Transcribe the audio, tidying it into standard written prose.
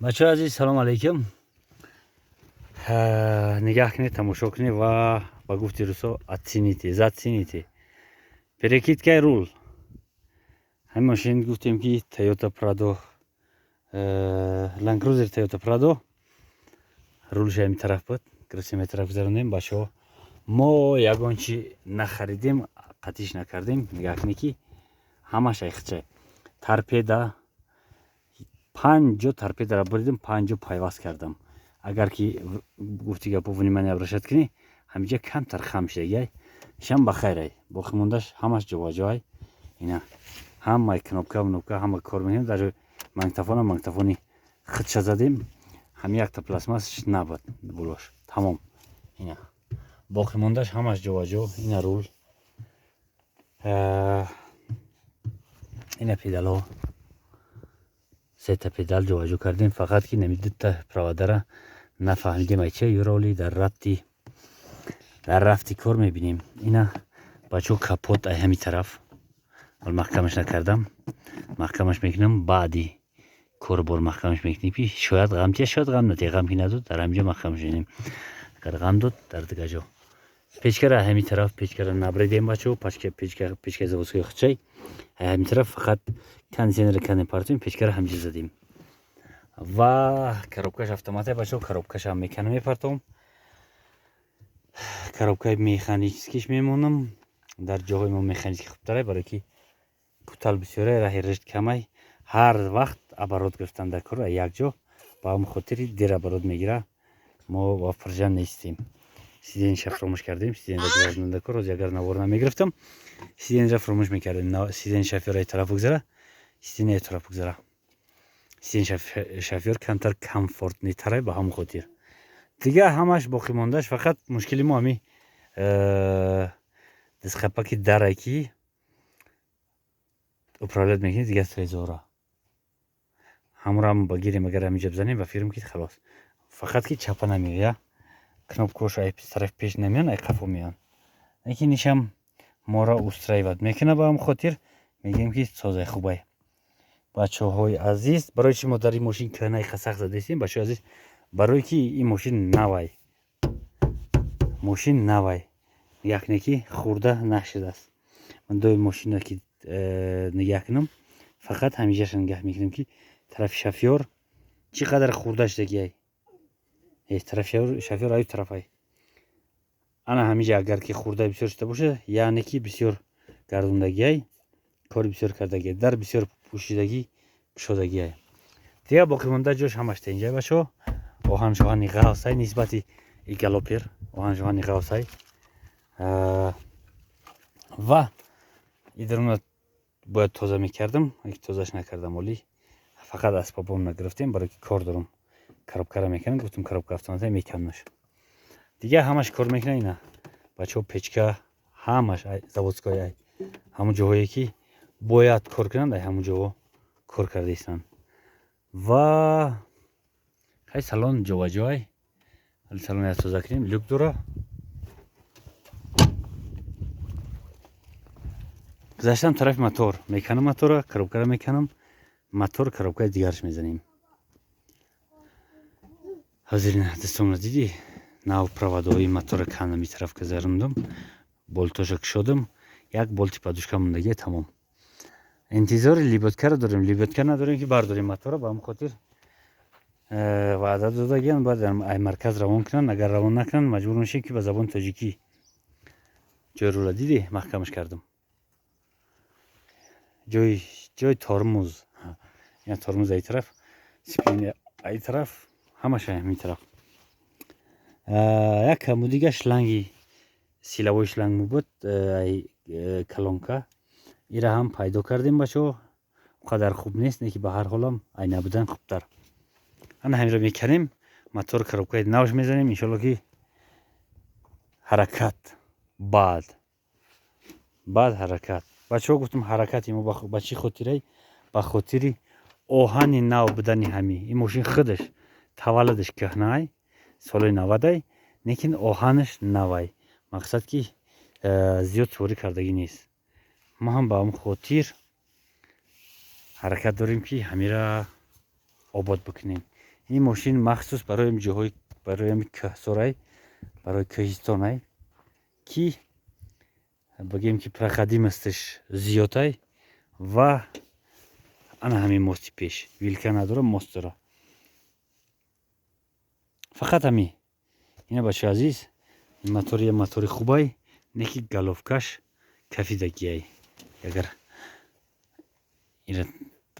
بچه عزیز سلام علیکم. نگاه کنید، تماشا کنید و با گفتی رسو اتسینیتی زدسینیتی پرکیت که رول همین ماشین گفتیم که تویوتا پرادو لند کروزر تویوتا پرادو رولش همین طرف بود. گرفتیم طرف گذروندیم. بچه‌ها ما یگان چی نخریدیم، قطعش نکردیم. نگاه کنید که همش ایخچه ترپیده 5 ترپیده را بریدم، 5 پیوست کردم. اگر که گفتی که پوونی من ابرشت کنی همینجا کمتر خم شده شم بخیره باقی موندهش همش جواجای اینا همه کنوبکا همه کار میکنیم. در مانگتافونی خدشه زدیم، هم یک تا پلاسماسش نبود بلوش تمام. اینا باقی موندهش همش جواجو. اینا رول، اینا پیدالو، سه تا پیدال جواجو کردیم. فقط که نمیدید تا پروادره نفهمیدیم ای چه رولی در رفتی کار میبینیم. اینا بچه کپوت ای همی طرف محکمش نکردم، محکمش میکنم بعدی کار بار محکمش میکنیم. شاید غم تیه شاید غم نتیه، غم که ندود در همینجا محکمش میکنیم. اگر غم دود در دیگه جا پیچکره همی طرف پیچکره نبریدیم بچه پیچکره زباسوی خچه همی طرف فقط کنسینر کنه پارتیم پیچکره همجا زدیم و کروبکش автомате بچه کروبکش هم میکنم میپرتم. коробкаи механикискиш мемонам. дар ҷоҳои мо механикӣ хубтаре, барои ки кӯтал бисёре раҳи ришт камай ҳар вақт оборот гирифтан дар кор якҷо ба ҳамн хотири дер оборот мегира. мо ба фиржан нестем. сиденша фаромӯш кардем. сиденра гузарондан дар кор роз агар навор намегирифтам сиденра фаромӯш мекардем. сиден шофёр тараф бигзара, сиден тараф бигзара. сиден шофёр камтар комфортнитаре ба ҳамн хотир. دیگه همش باقی موندهش فقط مشکلی ما همی دستخپاکی دره که اپرالت میکنی دیگه سویزورا همون رو هم بگیریم اگر همینجا بزنیم و فیرم که خلاص. فقط که چپا نمیره، کنوب کوش ای طرف پیش نمیان ای قفو میان. یکی نیشم ما را استرایوت میکنه با هم خاطر میگیم که سازه خوبه. بچه های عزیز برای چی ما در این ماشین کنه خسخ زدیستیم بچه عزیز؟ برای که این ماشین نوای یک نکی خورده نشده است. من دوی ماشین که نگاه کنم فقط همیشه نگاه میکنم که طرف شافیور چقدر خورده شده. طرف شافیور ای طرفای انا همیشه اگر که خورده بسیار شده باشه یعنی که بسیار گردوندگی کار بسیار کردگی در بسیار پوشیدگی شدگی. دیگه باقی مونده جوش همش اینجا باشه. آهن شوهانی غاوسای نسبتی گالوپر آهن شوهانی غاوسای و ایدرون باید تازه میکردم. اگه تازهش نکردم ولی فقط اسبابم نگرفتیم برای که کار دارم. коробка میکنم گفتم коробка автомате میکنمش دیگه همش کار میکنه. اینا بچه‌ها پیچکا همش заводская همون جاهایی که باید کار کنند همون جاها کار کرده ایستن و خیلی سالن جواجای سالن از تازه کنیم. لیک داره گذاشتم طرف موتور میکنم، موتور коробка میکنم، موتور коробка دیگرش میزنیم. حاضرین دستم را دیدی ناو проводовой موتور کنم طرف گذروندم، болтоша кушодам, як болти подушка мондагӣ тамом. интизори лебёдка дорем. лебёдка надорем ки бардорем мотора ба ҳамн хотир ваъда додагиан баъд ай марказ равон кунанд. агар равон накунанд маҷбур мешем ки ба забони тоҷикӣ ҷойрура диди маҳкамаш кардам. ҷои тормуз я тормуз ай тараф, спин ай тараф, ҳамаш ҳамин тараф. як каму дига шланги силавой шланг мебуд ай калонка ира ҳам пайдо кардем бачаҳо. қадар хуб нест, не ки ба ҳар ҳолам ай набудан хубтар. ана ҳаминро меканем, мотор коробкаи навш мезанем иншоалло ки ҳаракат баъд ҳаракат. бачаҳо гуфтам ҳаракати мо ба чӣ хотирай? ба хотири оҳани нав будани ҳами ин мошин худаш таваллудаш кӯҳнай солаи 90 лекин оҳанаш навай. мақсад ки зиёд суворӣ кардагӣ нест. мо ҳам ба ҳамн хотир ҳаракат дорем ки ҳамира обод бикунем. این ماشین مخصوص برای جاهای برای کوهسارای برای کوهستانای کی بگیم که پرقدیم استش زیادای و انا همین ماستی پیش ویلکه نداره ماست داره فقط همین اینه بچه عزیز این موتوری خوبای نکی گلوفکش کفیدگی ای اگر این